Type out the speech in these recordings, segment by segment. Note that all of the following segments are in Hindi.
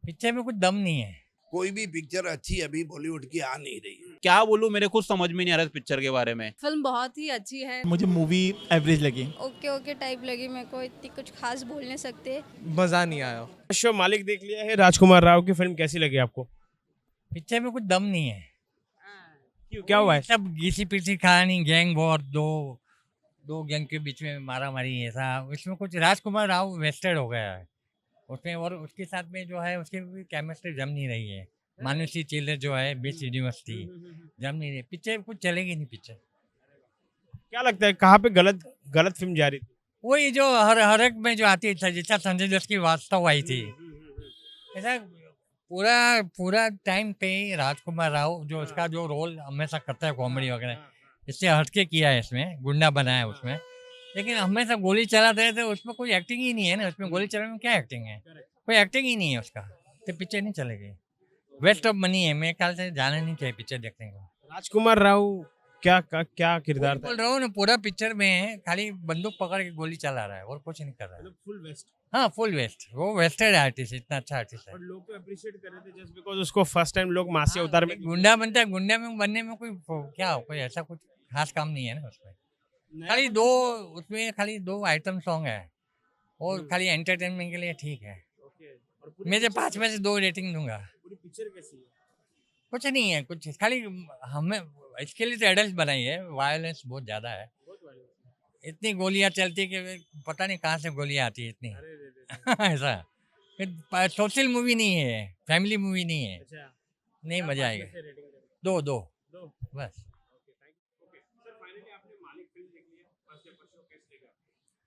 पिक्चर में कुछ दम नहीं है। कोई भी पिक्चर अच्छी अभी बॉलीवुड की आ नहीं रही है। क्या बोलूं, मेरे कुछ समझ में नहीं आ रहा इस पिक्चर के बारे में। फिल्म बहुत ही अच्छी है। मुझे मूवी एवरेज लगी। ओके टाइप लगी मेरे को, इतनी कुछ खास बोल नहीं सकते। मजा नहीं आया। शो मालिक देख लिया है। राजकुमार राव की फिल्म कैसी लगी आपको? पिक्चर में कुछ दम नहीं है। क्यों, क्या हुआ है? सब घिसी पिसी कहानी, गैंग वॉर, दो गैंग के बीच में मारा मारी, ऐसा। इसमें कुछ राजकुमार राव वेस्टेड हो गया है उसमें, और उसके साथ में जो है उसकी केमिस्ट्री जम नहीं रही है। मानुषी चिल्लर जो है बीच यूनिवर्सिटी जम नहीं रही। पिक्चर कुछ चलेगी नहीं पिक्चर। क्या लगता है कहाँ पे गलत फिल्म जा रही थी? वही जो हर एक में जो आती थी, जैसा संजय दत्त की वास्तव आई थी, ऐसा पूरा टाइम पे ही राजकुमार राव जो उसका जो रोल हमेशा करता है कॉमेडी वगैरह, इससे हटके किया है, इसमें गुंडा बनाया है उसमें। लेकिन हमेशा गोली चलाते हैं तो उसमें कोई एक्टिंग ही नहीं है ना। उसमें गोली चलाने में क्या एक्टिंग है? कोई एक्टिंग ही नहीं है उसका, तो पिक्चर नहीं चलेगी। वेस्ट ऑफ मनी है। मेरे ख्याल से जाना नहीं चाहिए पिक्चर देखने को। राजकुमार राव क्या किरदार था? बोल रहा हूँ ना, पूरा पिक्चर में खाली बंदूक पकड़ के गोली चला रहा है और कुछ नहीं कर रहा है। Full waste. हाँ, फुल वेस्ट। वो वेस्टेड आर्टिस्ट, इतना अच्छा आर्टिस्ट है। और लोग तो अप्रिशिएट कर रहे थे जस्ट बिकॉज उसको फर्स्ट टाइम लोग मासी अवतार में गुंडा बनता है, गुंडा में बनने में कोई ऐसा कुछ खास काम नहीं है ना उसमें। खाली दो आइटम सॉन्ग है और खाली एंटरटेनमेंट के लिए ठीक है। मैं जो 5 में से 2 रेटिंग दूंगा। पूरी पिक्चर कैसी है? कुछ नहीं है, कुछ खाली हमें इसके लिए तो एडल्ट बनाई है। वायलेंस बहुत ज़्यादा है। इतनी गोलियां चलती कि पता नहीं कहाँ से गोलियां आती है इतनी। ऐसा सोशल मूवी नहीं है, फैमिली मूवी नहीं है। अच्छा, नहीं, मजा आएगा। दो बस।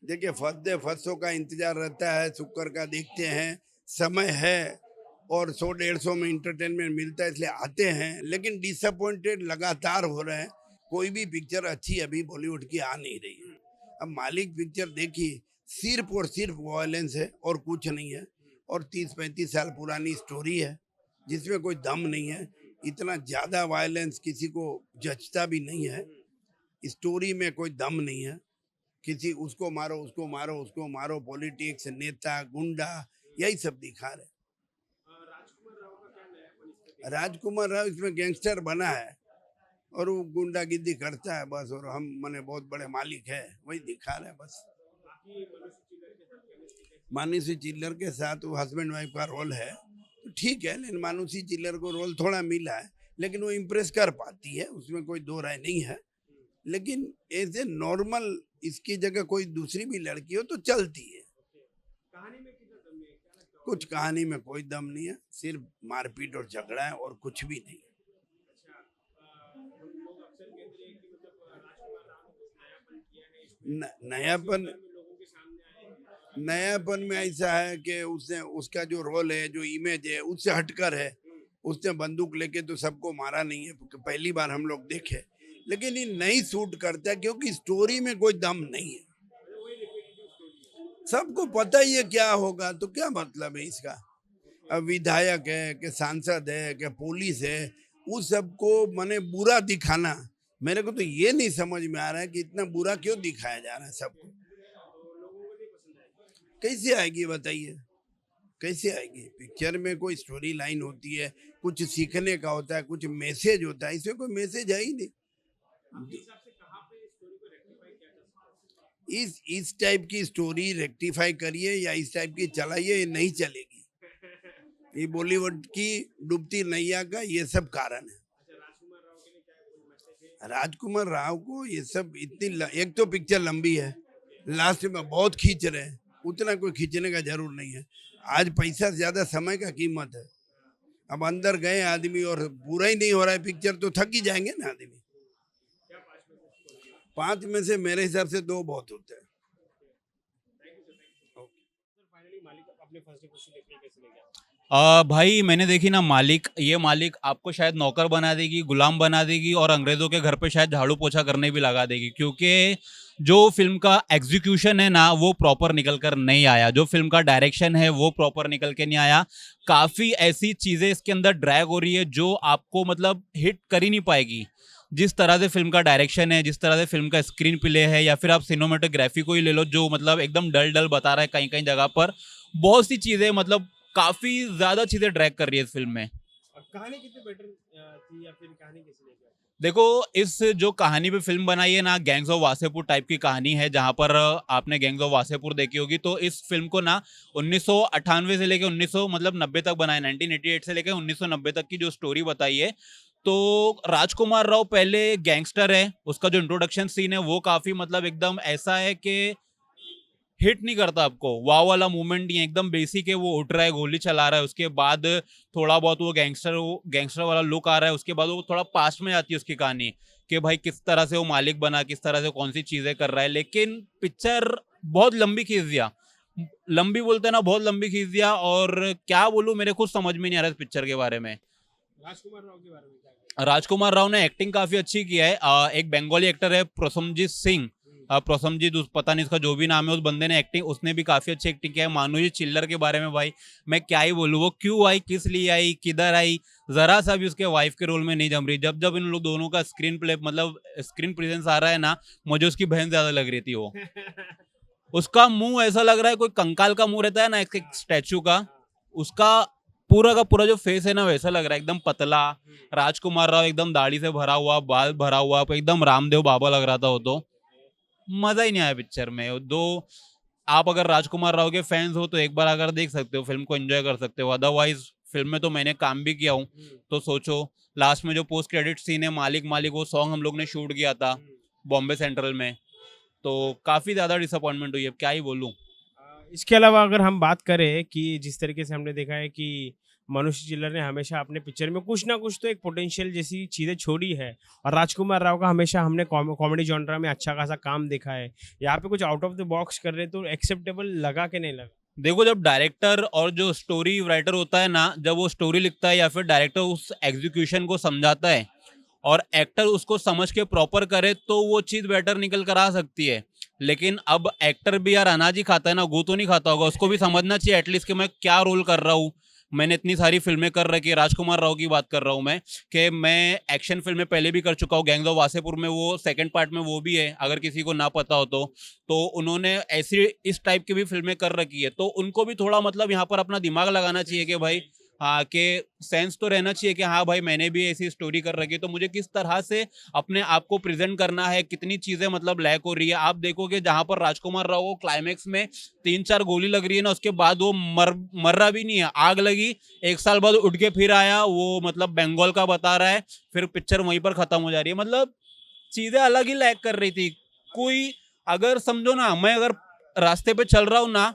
देखिए, फर्स्ट शो का इंतजार रहता है, शुक्र का देखते हैं, समय है और 100-150 में इंटरटेनमेंट मिलता है इसलिए आते हैं। लेकिन डिसअपॉइंटेड लगातार हो रहे हैं। कोई भी पिक्चर अच्छी अभी बॉलीवुड की आ नहीं रही है। अब मालिक पिक्चर देखिए, सिर्फ और सिर्फ वायलेंस है और कुछ नहीं है, और 30-35 साल पुरानी स्टोरी है जिसमें कोई दम नहीं है। इतना ज़्यादा वायलेंस किसी को जचता भी नहीं है। स्टोरी में कोई दम नहीं है। उसको मारो, पॉलिटिक्स, नेता, गुंडा, यही सब दिखा रहे। राजकुमार राव इसमें गैंगस्टर बना है और वो गुंडागिर्दी करता है बस, और हम बहुत बड़े मालिक है, वही दिखा रहे हैं बस। मानुषी चिल्लर के साथ वो हस्बैंड वाइफ का रोल है तो ठीक है, लेकिन मानुषी चिल्लर को रोल थोड़ा मिला है, लेकिन वो इम्प्रेस कर पाती है, उसमें कोई दो राय नहीं है। लेकिन ऐसे नॉर्मल इसकी जगह कोई दूसरी भी लड़की हो तो चलती है। कुछ कहानी में कोई दम नहीं है, सिर्फ मारपीट और झगड़ा है और कुछ भी नहीं। नयापन में ऐसा है कि उसका जो रोल है, जो इमेज है, उससे हटकर है। उसने बंदूक लेके तो सबको मारा नहीं है, पहली बार हम लोग देखे, लेकिन ये नहीं सूट करता क्योंकि स्टोरी में कोई दम नहीं है। सबको पता ही है क्या होगा, तो क्या मतलब है इसका? अब विधायक है कि सांसद है कि पुलिस है, उस सबको बुरा दिखाना, मेरे को तो ये नहीं समझ में आ रहा है कि इतना बुरा क्यों दिखाया जा रहा है सबको। कैसे आएगी बताइए, कैसे आएगी? पिक्चर में कोई स्टोरी लाइन होती है, कुछ सीखने का होता है, कुछ मैसेज होता है, इसमें कोई मैसेज है ही नहीं। इस टाइप की स्टोरी रेक्टिफाई करिए या इस टाइप की चलाइए, ये नहीं चलेगी। ये बॉलीवुड की डूबती नैया का ये सब कारण है। राजकुमार राव को ये सब एक तो पिक्चर लंबी है, लास्ट में बहुत खींच रहे हैं, उतना कोई खींचने का जरूर नहीं है। आज पैसा से ज्यादा समय का कीमत है। अब अंदर गए आदमी और पूरा ही नहीं हो रहा है पिक्चर तो थक ही जाएंगे ना आदमी। 5 में से मेरे हिसाब से 2 बहुत होते हैं। भाई मैंने देखी ना मालिक, ये मालिक आपको शायद नौकर बना देगी, गुलाम बना देगी और अंग्रेजों के घर पे शायद झाड़ू पोछा करने भी लगा देगी, क्योंकि जो फिल्म का एग्जीक्यूशन है ना वो प्रॉपर निकल कर नहीं आया, जो फिल्म का डायरेक्शन है वो प्रॉपर निकल के नहीं आया। काफ़ी ऐसी चीज़ें इसके अंदर ड्रैग हो रही है जो आपको हिट कर ही नहीं पाएगी। जिस तरह से फिल्म का डायरेक्शन है, जिस तरह से फिल्म का स्क्रीन प्ले है, या फिर आप सिनेमेटोग्राफी को ही ले लो जो एकदम डल बता रहा है कहीं कहीं जगह पर। बहुत सी चीज़ें काफी ज्यादा चीजें ड्रैग कर रही है इस फिल्म में। कहानी कितनी बेटर थी या फिर कहानी कैसी लगी? देखो, इस जो कहानी पे फिल्म बनाई है ना, गैंग्स ऑफ वासेपुर टाइप की कहानी है, जहां पर आपने गैंग्स ऑफ वासेपुर देखी होगी। तो इस फिल्म को ना 1998 से लेके 1900 मतलब 90 तक बनाया, 1988 से लेके 1990 तक की जो स्टोरी बताई है। तो राजकुमार राव पहले गैंगस्टर है, उसका जो इंट्रोडक्शन सीन है वो काफी मतलब एकदम ऐसा है कि हिट नहीं करता आपको, वाव वाला मूवमेंट नहीं है, एकदम बेसिक है। वो उठ रहा है, गोली चला रहा है, उसके बाद थोड़ा बहुत वो गैंगस्टर वाला लुक आ रहा है, उसके बाद वो थोड़ा पास्ट में जाती है उसकी कहानी कि भाई किस तरह से वो मालिक बना, किस तरह से कौन सी चीजें कर रहा है। लेकिन पिक्चर बहुत लंबी खींच दिया, लंबी बोलते हैं ना, बहुत लंबी खींच दिया। और क्या बोलूं, मेरे खुद समझ में नहीं आ रहा इस पिक्चर के बारे में। राजकुमार राव के बारे में क्या? राजकुमार राव ने एक्टिंग काफी अच्छी की है। एक बंगाली एक्टर है प्रसमजीत सिंह, प्रसमजीत पता नहीं इसका जो भी नाम है, उस बंदे ने एक्टिंग, उसने भी काफी अच्छी एक्टिंग किया है। मानुजी चिल्लर के बारे में भाई मैं क्या ही बोलूं, वो क्यों आई, किस लिए आई, किधर आई, जरा सा भी उसके वाइफ के रोल में नहीं जम रही। जब जब इन लोग दोनों का स्क्रीन प्ले मतलब स्क्रीन प्रेजेंस आ रहा है ना, मुझे उसकी बहन ज्यादा लग रही थी। वो उसका मुंह ऐसा लग रहा है कोई कंकाल का मुंह रहता है ना एक स्टैचू का, उसका पूरा का पूरा जो फेस है ना वैसा लग रहा है, एकदम पतला। राजकुमार राव एकदम दाढ़ी से भरा हुआ, बाल भरा हुआ, एकदम रामदेव बाबा लग रहा था वो। तो मजा ही नहीं आया पिक्चर में। दो आप अगर राजकुमार राव के फैंस हो तो एक बार अगर देख सकते हो, फिल्म को एंजॉय कर सकते हो। अदरवाइज फिल्म में तो मैंने काम भी किया हूँ, तो सोचो लास्ट में जो पोस्ट क्रेडिट सीन है, मालिक मालिक, वो सॉन्ग हम लोग ने शूट किया था बॉम्बे सेंट्रल में, तो काफी ज्यादा डिसअपॉइंटमेंट हुई है, क्या ही बोलूं। इसके अलावा अगर हम बात करें कि जिस तरीके से हमने देखा है कि मनुष्य चिल्लर ने हमेशा अपने पिक्चर में कुछ ना कुछ तो एक पोटेंशियल जैसी चीज़ें छोड़ी है, और राजकुमार राव का हमेशा हमने कॉमेडी जॉनरा में अच्छा खासा काम देखा है। यहाँ पे कुछ आउट ऑफ द बॉक्स कर रहे तो एक्सेप्टेबल लगा कि नहीं लगा? देखो, जब डायरेक्टर और जो स्टोरी राइटर होता है ना, जब वो स्टोरी लिखता है या फिर डायरेक्टर उस एग्जीक्यूशन को समझाता है और एक्टर उसको समझ के प्रॉपर करे, तो वो चीज़ बेटर निकल कर आ सकती है। लेकिन अब एक्टर भी यार अनाज ही खाता है ना, गो तो नहीं खाता होगा, उसको भी समझना चाहिए एटलीस्ट कि मैं क्या रोल कर रहा हूँ। मैंने इतनी सारी फिल्में कर रखी है, राजकुमार राव की बात कर रहा हूँ मैं, कि मैं एक्शन फिल्में पहले भी कर चुका हूँ। गैंग्स ऑफ वासेपुर में वो सेकंड पार्ट में वो भी है, अगर किसी को ना पता हो तो उन्होंने ऐसी इस टाइप की भी फिल्में कर रखी है। तो उनको भी थोड़ा मतलब यहाँ पर अपना दिमाग लगाना चाहिए कि भाई हाँ, के सेंस तो रहना चाहिए कि हाँ भाई मैंने भी ऐसी स्टोरी कर रखी है, तो मुझे किस तरह से अपने आप को प्रेजेंट करना है, कितनी चीजें मतलब लैक हो रही है। आप देखोगे जहां पर राजकुमार राव को क्लाइमेक्स में 3-4 गोली लग रही है ना, उसके बाद वो मर रहा भी नहीं है, आग लगी, 1 साल बाद उठ के फिर आया, वो मतलब बंगाल का बता रहा है, फिर पिक्चर वहीं पर खत्म हो जा रही है। मतलब चीजें अलग ही लैक कर रही थी। कोई अगर समझो ना, मैं अगर रास्ते पे चल रहा हूँ ना,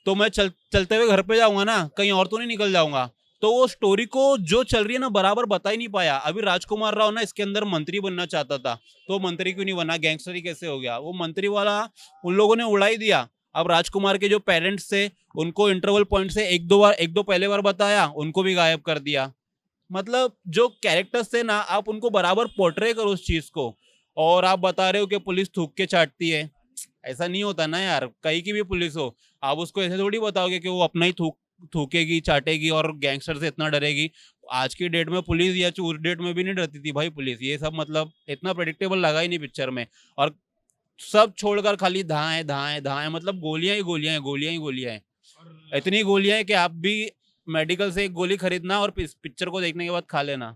तो मैं चलते हुए घर पे जाऊंगा ना, कहीं और तो नहीं निकल जाऊंगा। तो वो स्टोरी को जो चल रही है ना बराबर बता ही नहीं पाया। अभी राजकुमार राव ना इसके अंदर मंत्री बनना चाहता था, तो मंत्री क्यों नहीं बना, गैंगस्टर ही कैसे हो गया? वो मंत्री वाला उन लोगों ने उड़ा ही दिया। अब राजकुमार के जो पेरेंट्स थे उनको इंटरवल पॉइंट से एक दो पहले बार बताया, उनको भी गायब कर दिया। मतलब जो कैरेक्टर्स थे ना, आप उनको बराबर पोर्ट्रे करो उस चीज को। और आप बता रहे हो कि पुलिस थूक के चाटती है, ऐसा नहीं होता ना यार, कहीं की भी पुलिस हो, आप उसको ऐसे थोड़ी बताओगे कि वो अपना ही थूकेगी चाटेगी और गैंगस्टर से इतना डरेगी। आज की डेट में पुलिस या उस डेट में भी नहीं डरती थी भाई पुलिस। ये सब मतलब इतना प्रेडिक्टेबल लगा ही नहीं पिक्चर में। और सब छोड़कर खाली धाए धाए धाए, मतलब गोलियां ही गोलियां हैं, गोलियां ही गोलियां हैं। इतनी गोलियां हैं कि आप भी मेडिकल से एक गोली खरीदना और पिक्चर को देखने के बाद खा लेना।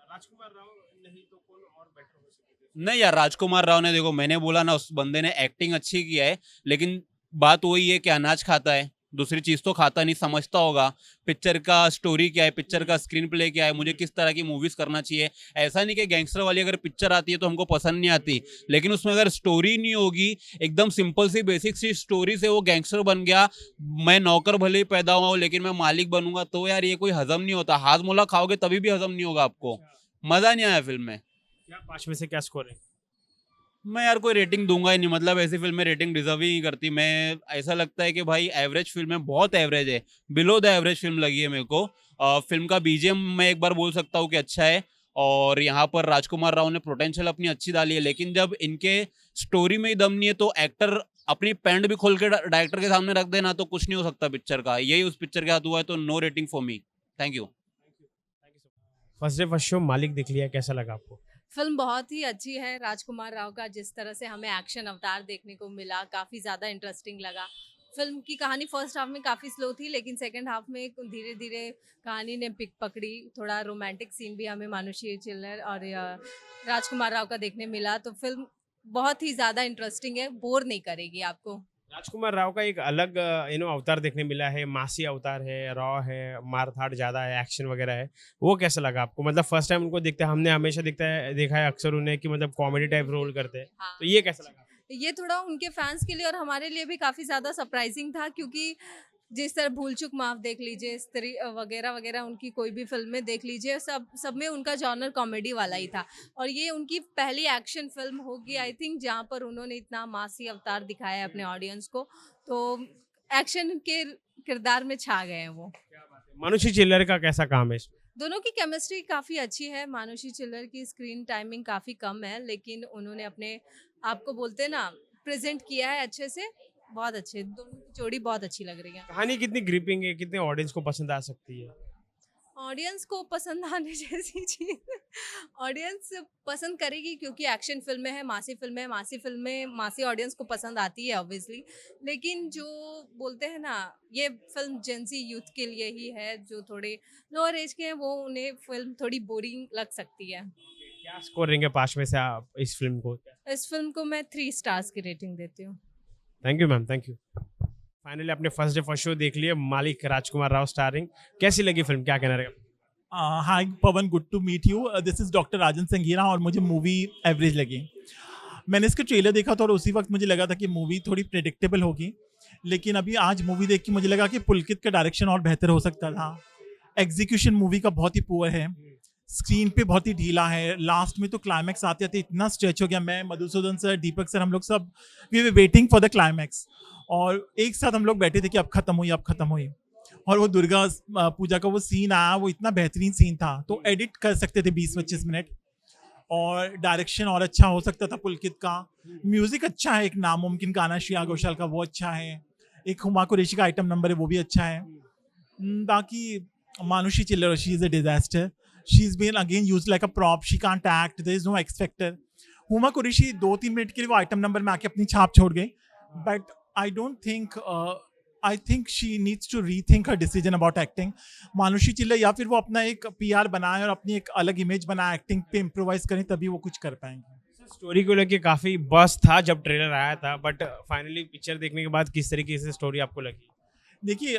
राजकुमार राव नहीं तो कौन और बेटर हो सकता? नहीं यार, राजकुमार राव ने, देखो मैंने बोला ना, उस बंदे ने एक्टिंग अच्छी किया है, लेकिन बात वही है कि अनाज खाता है, दूसरी चीज तो खाता नहीं। समझता होगा पिक्चर का स्टोरी क्या है, पिक्चर का स्क्रीन प्ले क्या है, मुझे किस तरह की मूवीज करना चाहिए। ऐसा नहीं कि गैंगस्टर वाली अगर पिक्चर आती है तो हमको पसंद नहीं आती, लेकिन उसमें अगर स्टोरी नहीं होगी, एकदम सिंपल सी बेसिक सी स्टोरी से वो गैंगस्टर बन गया, मैं नौकर भले ही पैदा हुआ हूँ लेकिन मैं मालिक बनूंगा, तो यार ये कोई हजम नहीं होता। हाथ मोला खाओगे तभी भी हजम नहीं होगा आपको, मजा नहीं आया फिल्म में। क्या 5 में से क्या स्कोर है? मैं यार कोई रेटिंग दूंगा ही नहीं, मतलब ऐसी फिल्में रेटिंग डिजर्व ही नहीं करती। मैं ऐसा लगता है कि भाई एवरेज फिल्म है, बहुत एवरेज है, बिलो द एवरेज फिल्म लगी है मेरे को। फिल्म का बीजीएम मैं एक बार बोल सकता हूँ कि अच्छा है, और यहाँ पर राजकुमार राव ने पोटेंशियल अपनी अच्छी डाली है, लेकिन जब इनके स्टोरी में ही दम नहीं है तो एक्टर अपनी पैंट भी खोल के डायरेक्टर के सामने रख देना तो कुछ नहीं हो सकता पिक्चर का। यही उस पिक्चर के साथ हुआ है, तो no rating for me. Thank you. First day first show Maalik देख लिया, कैसा लगा आपको? फिल्म बहुत ही अच्छी है। राजकुमार राव का जिस तरह से हमें एक्शन अवतार देखने को मिला, काफ़ी ज़्यादा इंटरेस्टिंग लगा। फिल्म की कहानी फर्स्ट हाफ में काफ़ी स्लो थी, लेकिन सेकंड हाफ में धीरे धीरे कहानी ने पिक पकड़ी। थोड़ा रोमांटिक सीन भी हमें मानुषी चिल्लर और राजकुमार राव का देखने मिला, तो फिल्म बहुत ही ज़्यादा इंटरेस्टिंग है, बोर नहीं करेगी आपको। राजकुमार राव का एक अलग अवतार देखने मिला है, मासी अवतार है, रॉ है, मारधाड़ ज़्यादा है, एक्शन वगैरह है। वो कैसा लगा आपको? मतलब फर्स्ट टाइम उनको देखते हैं, हमने हमेशा देखा है अक्सर उन्हें कि मतलब कॉमेडी टाइप रोल करते हैं, हाँ, तो ये कैसा लगा? ये थोड़ा उनके फैंस के लिए और हमारे लिए भी काफ़ी ज़्यादा सरप्राइजिंग था, क्योंकि जिस तरह भूल चूक माफ देख लीजिए, स्त्री वगैरह वगैरह, उनकी कोई भी फिल्म में देख लीजिए, सब में उनका जॉनर कॉमेडी वाला ही था। और ये उनकी पहली एक्शन फिल्म होगी आई थिंक, जहाँ पर उन्होंने इतना मासी अवतार दिखाया है अपने ऑडियंस को, तो एक्शन के किरदार में छा गए हैं वो। मानुषी चिल्लर का कैसा काम है? दोनों की केमिस्ट्री काफ़ी अच्छी है। मानुषी चिल्लर की स्क्रीन टाइमिंग काफ़ी कम है, लेकिन उन्होंने अपने आपको बोलते हैं ना, प्रेजेंट किया है अच्छे से, बहुत अच्छे। दोनों की जोड़ी बहुत अच्छी लग रही है। कहानी कितनी ग्रिपिंग है, कितने ऑडियंस को पसंद आ सकती है? ऑडियंस को पसंद आने जैसी चीज़ ऑडियंस पसंद करेगी, क्योंकि एक्शन फिल्म है, मासी फिल्म है, मासी फिल्म में मासी ऑडियंस को पसंद आती है ऑब्वियसली। लेकिन जो बोलते हैं ना, ये फिल्म जेंजी यूथ के लिए ही है, जो थोड़े लोअर एज के हैं, वो उन्हें फिल्म थोड़ी बोरिंग लग सकती है। क्या स्कोर देंगे 5 में से आप इस फिल्म को? इस फिल्म को मैं 3 स्टार्स की रेटिंग देती हूँ। Thank you ma'am, thank you. Finally आपने फर्स्ट डे फर्स्ट शो देख लिया, मालिक राजकुमार राव स्टारिंग। कैसी लगी फिल्म, क्या कहना रहेगा? Hi Pavan, good to meet you. This is doctor Rajan Sangeera और मुझे मूवी एवरेज लगी। मैंने इसका ट्रेलर देखा था और उसी वक्त मुझे लगा था कि मूवी थोड़ी प्रेडिक्टेबल होगी, लेकिन अभी आज मूवी देख के मुझे लगा कि पुलकित का डायरेक्शन और बेहतर हो सकता था। एग्जीक्यूशन मूवी का बहुत ही पुअर है, स्क्रीन पे बहुत ही ढीला है। लास्ट में तो क्लाइमैक्स आते आते इतना स्ट्रेच हो गया, मैं, मधुसूदन सर, दीपक सर, हम लोग सब we were waiting for the climax, और एक साथ हम लोग बैठे थे कि अब खत्म हुई, अब खत्म हुई। और वो दुर्गा पूजा का वो सीन आया, वो इतना बेहतरीन सीन था, तो एडिट कर सकते थे 20-25 मिनट, और डायरेक्शन और अच्छा हो सकता था पुलकित का। म्यूजिक अच्छा है, एक नामुमकिन गाना श्रेया घोषाल का, वो अच्छा है। एक हुमा कुरैशी का आइटम नंबर है, वो भी अच्छा है। बाकी मानुषी चिल्लर, she is a disaster. She's been again used like a prop. She can't act. There is no X factor. Huma Qureshi 2-3 minute के लिए वो आइटम नंबर में आके अपनी छाप छोड़ गई, but I don't think, I think she needs to rethink her decision about acting. Manushi Chhillar या फिर वो अपना एक PR बनाए और अपनी एक अलग इमेज बनाए, एक्टिंग पे इम्प्रोवाइज करें, तभी वो कुछ कर पाएंगे। स्टोरी को लेके काफी बस था जब ट्रेलर आया था, बट फाइनली पिक्चर देखने के बाद किस तरीके से स्टोरी आपको लगी? देखिए,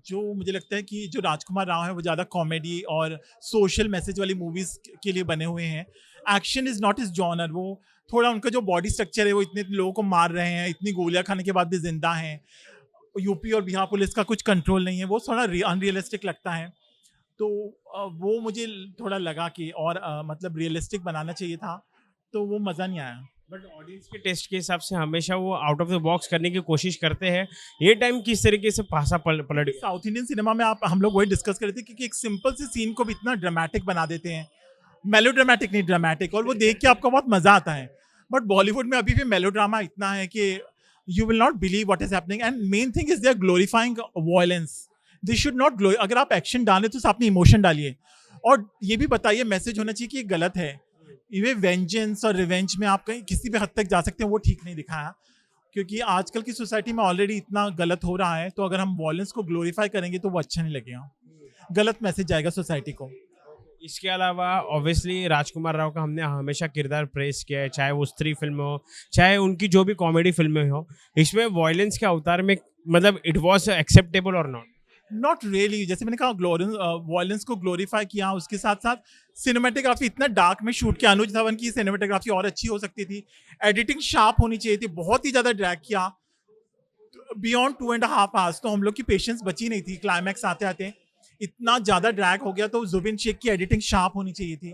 जो मुझे लगता है कि जो राजकुमार राव है वो ज़्यादा कॉमेडी और सोशल मैसेज वाली मूवीज़ के लिए बने हुए हैं। Action is not is genre. वो थोड़ा उनका जो बॉडी स्ट्रक्चर है, वो इतने लोगों को मार रहे हैं, इतनी गोलियां खाने के बाद भी जिंदा हैं, यूपी और बिहार पुलिस का कुछ कंट्रोल नहीं है, वो थोड़ा अनरियलिस्टिक लगता है। तो वो मुझे थोड़ा लगा कि और मतलब रियलिस्टिक बनाना चाहिए था, तो वो मज़ा नहीं आया। बट ऑडियंस के टेस्ट के हिसाब से हमेशा वो आउट ऑफ द बॉक्स करने की कोशिश करते हैं। ये टाइम किस तरीके से पासा पलट गया? साउथ इंडियन सिनेमा में हम लोग वही डिस्कस कर रहे थे कि एक सिंपल सी सीन को भी इतना ड्रामेटिक बना देते हैं, मेलो ड्रामेटिक नहीं, ड्रामेटिक, और वो देख के आपको बहुत मजा आता है। बट बॉलीवुड में अभी भी मेलो ड्रामा इतना है कि you will not believe what is happening, and main thing is they are glorifying violence. They should not अगर आप एक्शन डालें तो आप इमोशन डालिए, और ये भी बताइए, मैसेज होना चाहिए कि ये गलत है। ये वेंजेंस और रिवेंज में आप कहीं किसी भी हद तक जा सकते हैं, वो ठीक नहीं दिखाया, क्योंकि आजकल की सोसाइटी में ऑलरेडी इतना गलत हो रहा है, तो अगर हम वॉयलेंस को ग्लोरीफाई करेंगे तो वो अच्छा नहीं लगेगा, गलत मैसेज जाएगा सोसाइटी को। इसके अलावा ऑब्वियसली राजकुमार राव का हमने हमेशा किरदार प्रेस किया है, चाहे वो स्त्री फिल्म हो, चाहे उनकी जो भी कॉमेडी फिल्में हो। इसमें वॉयलेंस के अवतार में मतलब इट वॉज एक्सेप्टेबल और नॉट रियली। जैसे मैंने कहा, वॉयलेंस को ग्लोरीफाई किया, उसके साथ साथ सिनेमेटोग्राफी इतना डार्क में शूट किया। अनुज धवन की सिनेमेटोग्राफी और अच्छी हो सकती थी, एडिटिंग शार्प होनी चाहिए थी, बहुत ही ज़्यादा ड्रैग किया बियॉन्ड 2.5 आवर्स, तो हम लोग की पेशेंस बची नहीं थी। क्लाइमैक्स आते आते इतना ज़्यादा ड्रैग हो गया, तो जुबिन शेख की एडिटिंग शार्प होनी चाहिए थी।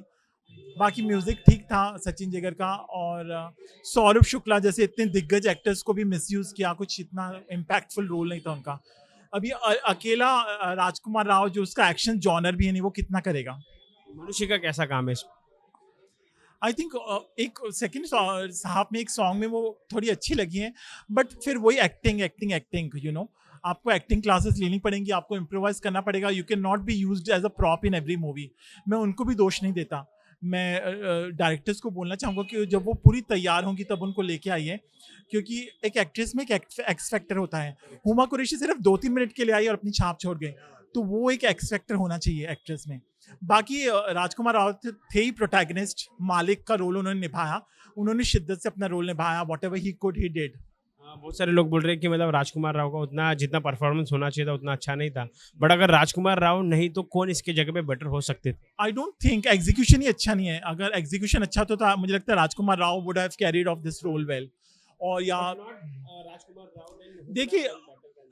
बाकी म्यूजिक ठीक था सचिन जिगर का, और सौरभ शुक्ला जैसे इतने दिग्गज एक्टर्स को भी मिसयूज किया, कुछ इतना इम्पैक्टफुल रोल नहीं था उनका। अभी अकेला राजकुमार राव, जो उसका एक्शन जॉनर भी है नहीं, वो कितना करेगा। मनुष्य का कैसा काम है? आई थिंक एक सेकंड हाफ में एक सॉन्ग में वो थोड़ी अच्छी लगी है, बट फिर वही एक्टिंग यू नो, आपको एक्टिंग क्लासेस लेनी पड़ेंगी, आपको इम्प्रोवाइज करना पड़ेगा। You can not be used as a prop in every movie. मैं उनको भी दोष नहीं देता, मैं डायरेक्टर्स को बोलना चाहूँगा कि जब वो पूरी तैयार होंगी तब उनको लेके आइए, क्योंकि एक एक्ट्रेस में एक एक्स फैक्टर होता है। हुमा कुरैशी सिर्फ 2-3 मिनट के लिए आई और अपनी छाप छोड़ गई, तो वो एक एक्स फैक्टर होना चाहिए एक्ट्रेस में। बाकी राजकुमार राव थे ही प्रोटैगनिस्ट, मालिक का रोल उन्होंने निभाया, उन्होंने शिद्दत से अपना रोल निभाया, what ever he could he did. बहुत सारे लोग बोल रहे हैं कि मतलब राजकुमार राव का उतना जितना परफॉर्मेंस होना चाहिए था उतना अच्छा नहीं था, बट अगर राजकुमार राव नहीं तो कौन इसके जगह पे बेटर हो सकते थे? आई डोंट थिंक, एग्जीक्यूशन ही अच्छा नहीं है। अगर एग्जीक्यूशन अच्छा तो मुझे लगता है Rajkummar Rao would have carried off this role well. और या देखिए,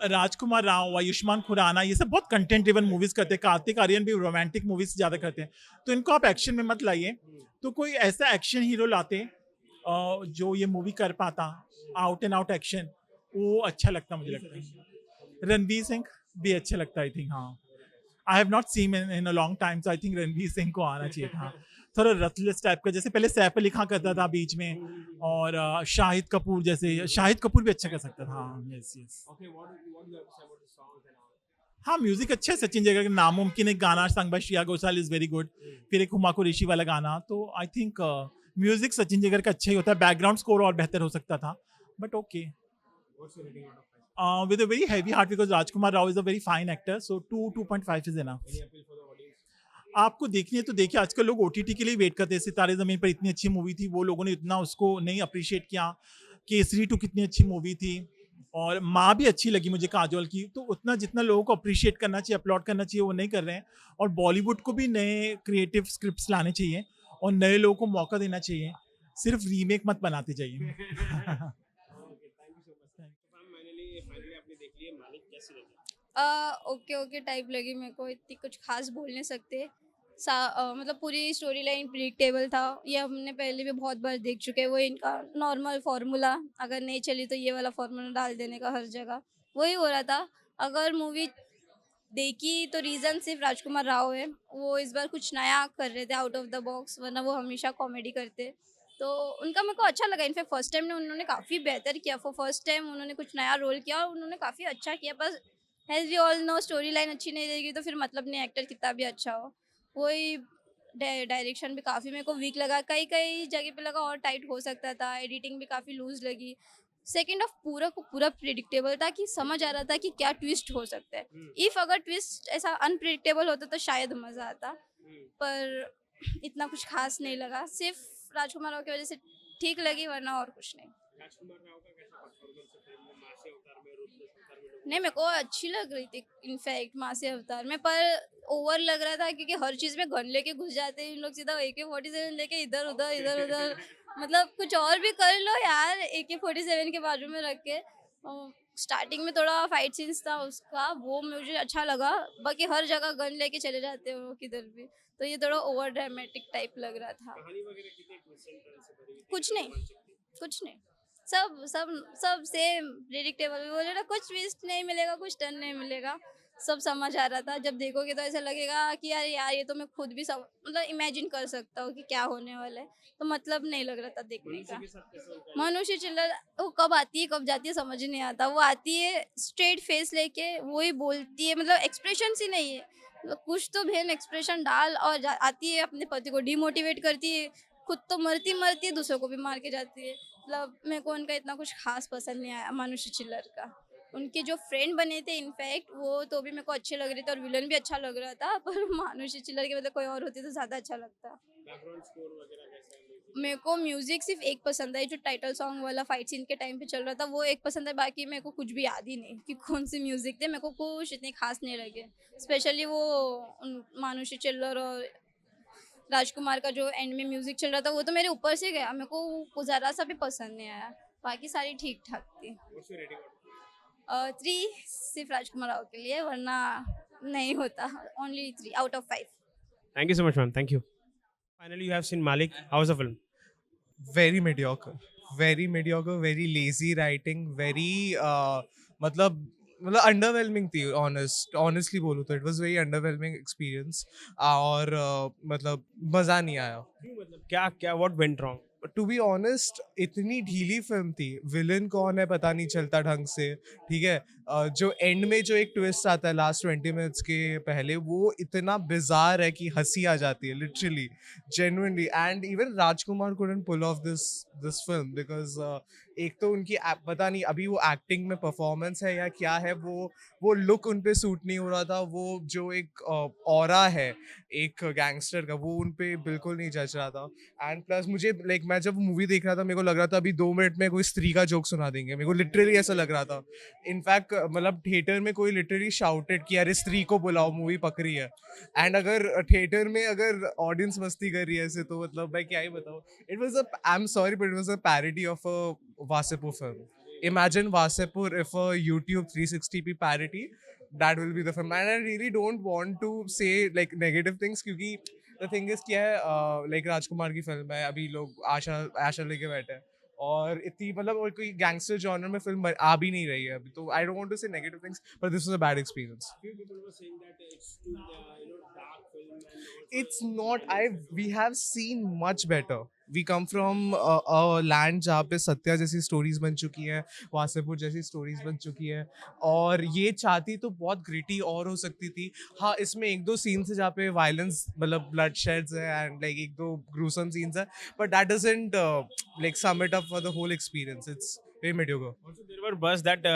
राजकुमार राव, आयुष्मान खुराना, ये सब बहुत कंटेंट ड्रिवन मूवीज करते हैं। कार्तिक आर्यन भी रोमांटिक मूवीज ज्यादा करते हैं, तो इनको आप एक्शन में मत लाइए। तो कोई ऐसा एक्शन हीरो लाते जो ये मूवी कर पाता, आउट एंड आउट एक्शन, वो अच्छा लगता मुझे लगता है। रणवीर सिंह भी अच्छा लगता है, आई थिंक। हाँ, I have not seen in a long time, so I think Ranveer Singh को आना चाहिए था। थोड़ा रथलेस टाइप का, जैसे पहले सैफ अली खान करता था बीच में, और शाहिद कपूर, जैसे शाहिद कपूर भी अच्छा कर सकता था। Yes yes. हाँ, म्यूजिक अच्छा है। सचिन जयकर का नामुमकिन एक गाना sung by Shreya Ghoshal is very good. फिर एक हुमा कुरैशी वाला गाना, तो I think music Sachin Jaykar का अच्छा ही होता है। बैकग्राउंड स्कोर और बेहतर हो सकता था, but okay. With a very heavy heart, because Rajkumar Rao is a very fine actor, so 2.5 is enough. आपको देखनी है तो देखिए, आजकल लोग OTT के लिए वेट करते हैं। सितारे ज़मीन पर इतनी अच्छी मूवी थी, वो लोगों ने इतना उसको नहीं अप्रिशिएट किया। केसरी 2 कितनी अच्छी मूवी थी, और माँ भी अच्छी लगी मुझे काजोल की। तो उतना जितना लोगों को अप्रिशिएट करना चाहिए, अपलॉड करना चाहिए, वो नहीं कर रहे हैं। और बॉलीवुड को भी नए क्रिएटिव स्क्रिप्ट्स लाने चाहिए और नए लोगों को मौका देना चाहिए, सिर्फ रीमेक मत बनाते जाइए। ओके ओके टाइप लगी मेरे को, इतनी कुछ खास बोल नहीं सकते। मतलब पूरी स्टोरी लाइन प्रिडिक्टेबल था, ये हमने पहले भी बहुत बार देख चुके हैं। वो इनका नॉर्मल फार्मूला, अगर नहीं चली तो ये वाला फार्मूला डाल देने का हर जगह, वही हो रहा था। अगर मूवी देखी तो रीज़न सिर्फ राजकुमार राव है, वो इस बार कुछ नया कर रहे थे आउट ऑफ द बॉक्स, वरना वो हमेशा कॉमेडी करते। तो उनका मेरे को अच्छा लगा। इनफैक्ट फर्स्ट टाइम ने उन्होंने काफ़ी बेहतर किया। फॉर फर्स्ट टाइम उन्होंने कुछ नया रोल किया और उन्होंने काफ़ी अच्छा किया। बस as we all know, story line अच्छी नहीं रहेगी तो फिर मतलब नहीं, एक्टर कितना भी अच्छा हो। वही डायरेक्शन भी काफ़ी मेरे को वीक लगा, कई कई जगह पे लगा और टाइट हो सकता था। एडिटिंग भी काफ़ी लूज लगी। सेकेंड ऑफ पूरा को पूरा प्रिडिक्टेबल था, कि समझ आ रहा था कि क्या ट्विस्ट हो सकता है। इफ़ अगर ट्विस्ट ऐसा अनप्रिडिक्टेबल होता तो शायद मज़ा आता, पर इतना कुछ खास नहीं लगा। सिर्फ राजकुमार राव की वजह से ठीक लगी, वरना और कुछ नहीं। नहीं, मेरे को अच्छी लग रही थी इनफैक्ट माँ से अवतार में, पर ओवर लग रहा था क्योंकि हर चीज़ में गन लेके घुस जाते हैं इन लोग। सीधा AK-47 लेके इधर उधर मतलब कुछ और भी कर लो यार, AK-47 के बाजू में रख के। स्टार्टिंग में थोड़ा फाइट सीन्स था उसका, वो मुझे अच्छा लगा। बाकी हर जगह गन लेके चले जाते हैं वो किधर भी, तो ये थोड़ा ओवर ड्रामेटिक टाइप लग रहा था। कुछ नहीं, सब सब सब सेम प्रेडिक्टेबल। बोले ना, कुछ ट्विस्ट नहीं मिलेगा, कुछ टर्न नहीं मिलेगा, सब समझ आ रहा था। जब देखोगे तो ऐसा लगेगा कि यार ये तो मैं खुद भी सब मतलब इमेजिन कर सकता हूँ कि क्या होने वाला है। तो मतलब नहीं लग रहा था देखने का। मनुष्य चिल्लर वो कब आती है कब जाती है समझ नहीं आता। वो आती है स्ट्रेट फेस लेके, वो ही बोलती है, मतलब एक्सप्रेशन ही नहीं है, मतलब कुछ तो बहन एक्सप्रेशन डाल, और आती है अपने पति को डिमोटिवेट करती है, खुद तो मरती है, दूसरों को भी मार के जाती है। मतलब मेरे को उनका इतना कुछ खास पसंद नहीं आया मनुष्य चिल्लर का। उनके जो फ्रेंड बने थे इनफैक्ट वो तो भी मेरे को अच्छे लग रहे थे, और विलन भी अच्छा लग रहा था, पर मनुष्य चिल्लर के मतलब कोई और होती तो ज़्यादा अच्छा लगता। मेरे को म्यूजिक सिर्फ एक पसंद है, जो टाइटल सॉन्ग वाला फाइट सीन के टाइम पे चल रहा था, वो एक पसंद है। बाकी मेरे को कुछ भी याद ही नहीं कि कौन से म्यूजिक थे, मेरे को कुछ इतने खास नहीं लगे। स्पेशली वो मनुष्य चिल्लर और राजकुमार का जो एंड में म्यूजिक चल रहा था, वो तो मेरे ऊपर से गया, मेरे को ज़रा सा भी पसंद नहीं आया। बाकी सारी ठीक ठाक थी। 3 सिर्फ राजकुमार राव के लिए, वरना नहीं होता। Only 3 out of 5। Thank you so much, man. Thank you. Finally, you have seen Malik. How was the film? very mediocre, very lazy writing, very मतलब अंडरवेलमिंग थी। ऑनेस्टली बोलूँ तो it was very underwhelming experience, और मतलब मज़ा नहीं आया। क्या what went wrong? To be honest इतनी ढीली फिल्म थी, विलन कौन है पता नहीं चलता ढंग से, ठीक है। जो एंड में जो एक ट्विस्ट आता है लास्ट 20 मिनट्स के पहले, वो इतना बिजार है कि हंसी आ जाती है literally, genuinely. And even Rajkumar couldn't pull off this film because एक तो उनकी पता नहीं अभी वो एक्टिंग में परफॉर्मेंस है या क्या है, वो लुक उन पे सूट नहीं हो रहा था. वो जो एक ऑरा है एक गैंगस्टर का, वो उन पे बिल्कुल नहीं जच रहा था. एंड प्लस मुझे लाइक मैं जब मूवी देख रहा था मेरे को लग रहा था अभी 2 मिनट में कोई स्त्री का जोक सुना देंगे. मेरे को लिटरली ऐसा लग रहा था. इनफैक्ट मतलब थिएटर में कोई लिटरली शाउटेड कि अरे स्त्री को बुलाओ, मूवी पक रही है. एंड अगर थिएटर में अगर ऑडियंस मस्ती कर रही है ऐसे, तो मतलब मैं क्या ही बताऊँ. It was I am sorry but it was a parody of a Vasipur film. Imagine Vasipur if a YouTube 360p parody, that will be the film. And I really don't want to say like negative things क्योंकि the thing is क्या है, like राजकुमार की फिल्म है, अभी लोग आशा लेके बैठे हैं और इतनी मतलब और कोई गैंगस्टर जॉनर में फिल्म आ भी नहीं रही है अभी, तो I don't want to say negative things, but this was a bad experience. Few people were saying that it's too dark film and also It's not. We have seen much better. We come from a land जहाँ पे सत्या जैसी स्टोरीज बन चुकी है, वासेपुर जैसी स्टोरीज बन चुकी है, और ये चाहती तो बहुत ग्रिटी और हो सकती थी. हाँ, इसमें 1-2 सीन्स है जहाँ पे वायलेंस मतलब ब्लड शेड्स है एंड लाइक 1-2 ग्रूसम सीन्स है, but that doesn't like sum it up for the whole experience. It's very mediocre. Also, there were buzz that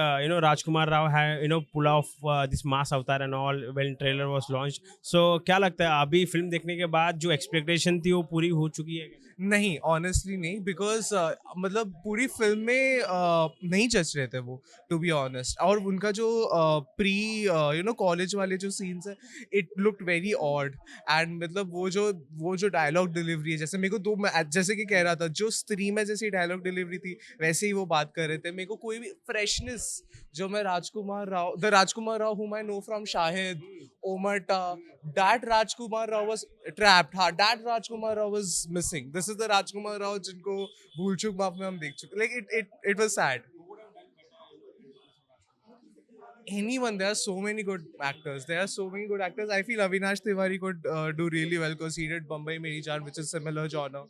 Rajkumar Rao had pull off this mass avatar and all when trailer was launched. So क्या लगता है अभी फिल्म देखने के बाद जो एक्सपेक्टेशन थी वो पूरी हो चुकी है? नहीं, ऑनेस्टली नहीं, बिकॉज मतलब पूरी फिल्म में नहीं जच रहे थे वो, टू बी ऑनेस्ट. और उनका जो प्री कॉलेज वाले जो सीन्स है, it looked very odd. And मतलब वो जो डायलॉग डिलीवरी है, जैसे मेरे को जैसे कि कह रहा था, जो स्त्री में जैसी डायलॉग डिलीवरी थी वैसे ही वो बात कर रहे थे. मेरे को कोई भी फ्रेशनेस जो मैं राजकुमार Rao whom I know from Shahid, Omerta, that Rajkumar Rao was trapped. हाँ, that Rajkumar Rao was missing. This is the Rajkumar Rao जिनको भूल चूक माफ में हम देख चुके. Like it was sad. Anyone, there are so many good actors. I feel Avinash Tiwari could do really well because he did Bombay Meri Jaan, which is similar genre.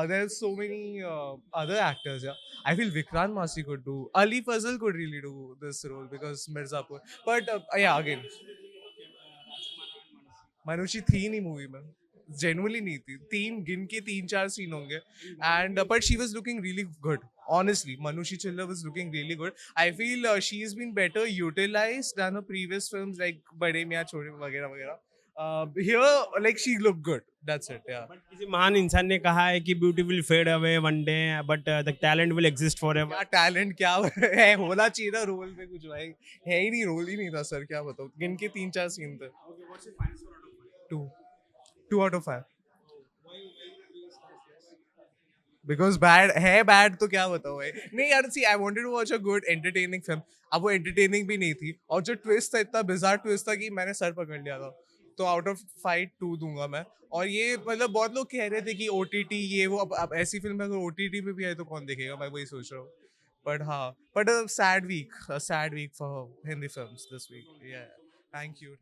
There's so many other actors. Yeah, I feel Vikrant Massey could do. Ali Fazal could really do this role because Mirzapur. But yeah, again, Manushi थी नहीं मूवी में, genuinely नहीं थी. गिन के 3-4 सीन होंगे. And but she was looking really good. Honestly, Manushi Chilla was looking really good. I feel she's been better utilized than her previous films like Bade Miyan Chhode वगैरह वगैरह. Here, like she looked good. That's it. Yeah. But किसी महान इंसान ने कहा है कि beauty will fade away one day but the talent will exist forever. क्या टैलेंट क्या है, होना चाहिए ना रोल में कुछ भाई, है ही नहीं, रोल ही नहीं था सर. क्या बताऊँ, गिन के 3-4 सीन थे. 2 out of 5. Because bad तो क्या बताओ भाई. नहीं यार, see, I wanted to watch a good entertaining film. अब वो entertaining भी नहीं थी, और जो twist था इतना bizarre twist था कि मैंने सर पकड़ लिया था. तो out of 5 2 दूंगा मैं. और ये मतलब बहुत लोग कह रहे थे कि OTT ये वो, अब ऐसी फिल्म अगर OTT पे भी आए तो कौन देखेगा, मैं वही सोच रहा हूँ. But हाँ, but a sad week for Hindi films this week. Yeah, thank you.